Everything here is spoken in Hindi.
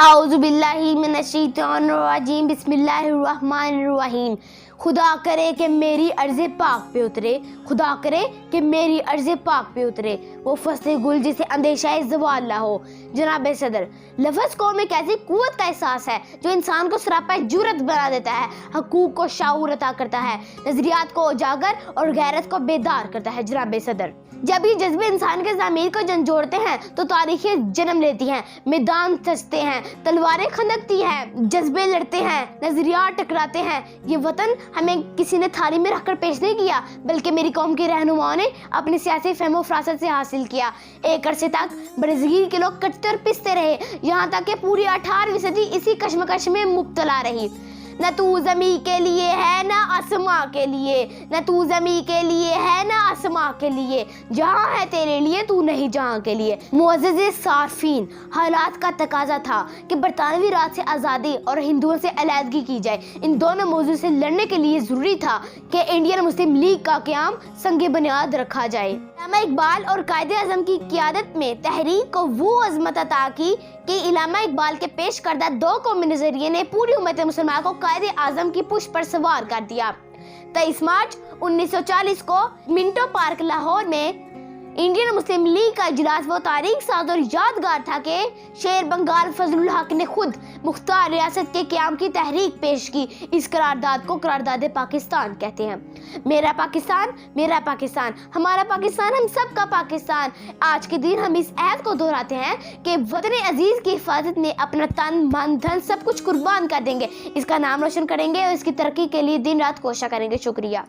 आऊज़ु बिल्लाहि मिनश्शैतानिर्रजीम बिस्मिल्लाहिर्रहमानिर्रहीम। खुदा करे कि मेरी अर्ज़े पाक पे उतरे, खुदा करे कि मेरी अर्ज़े पाक पे उतरे वो फसले गुल जिसे अंदेशा ज़वाल ना हो। जनाब सदर, लफ्ज़ कौम एक ऐसी कुव्वत का एहसास है जो इंसान को सरापा जुर्रत बना देता है, हकूक को शाऊर अता करता है, नज़रियात को उजागर और गैरत को बेदार करता है। जनाब सदर, जब ये जज्बे इंसान के ज़मीर को झंझोड़ते हैं तो तारीखें जन्म लेती हैं, मैदान सजते हैं, तलवारें खनकती हैं, जज्बे लड़ते हैं, नजरियात टकराते हैं। ये वतन हमें किसी ने थाली में रखकर पेश नहीं किया, बल्कि मेरी कौम के रहनुमाओं ने अपनी सियासी फहमो फरासत से हासिल किया। एक अरसे तक बरज़गीर के लोग कटते और पिसते रहे, यहाँ तक कि पूरी 18वीं सदी इसी कश्मकश में मुब्तला रही। न तू ज़मी के लिए है न आसमां के लिए, न तू ज़मी के लिए है न आसमां के लिए, जहाँ है तेरे लिए तू नहीं जहाँ के लिए। मुअज़्ज़िज़े सारफीन, हालात का तकाजा था कि बरतानवी राज से आज़ादी और हिंदुओं से अलहदगी की जाए। इन दोनों मौजू से लड़ने के लिए ज़रूरी था कि इंडियन मुस्लिम लीग का क़याम संगे बुनियाद रखा जाए। इलामा इकबाल और कायदे आज़म की क़यादत में तहरीक को वो अज़मत अता की कि इलामा इकबाल के पेश करदा दो कौमी नज़रिए ने पूरी उम्मत मुसलमान को कायदे आज़म की पुष्ट पर सवार कर दिया। 23 मार्च 1940 को मिंटो पार्क लाहौर में इंडियन मुस्लिम लीग का इजलास वो तारीख साज और यादगार था कि शेर बंगाल फजलुल हक ने खुद मुख्तार रियासत के क़याम की तहरीक पेश की। इस करारदाद को करारदाद पाकिस्तान कहते हैं। मेरा पाकिस्तान, हमारा पाकिस्तान, हम सब का पाकिस्तान। आज के दिन हम इस अहद को दोहराते हैं कि वतन अजीज की हिफाजत में अपना तन मन धन सब कुछ कुर्बान कर देंगे, इसका नाम रोशन करेंगे और इसकी तरक्की के लिए दिन रात कोशिश करेंगे। शुक्रिया।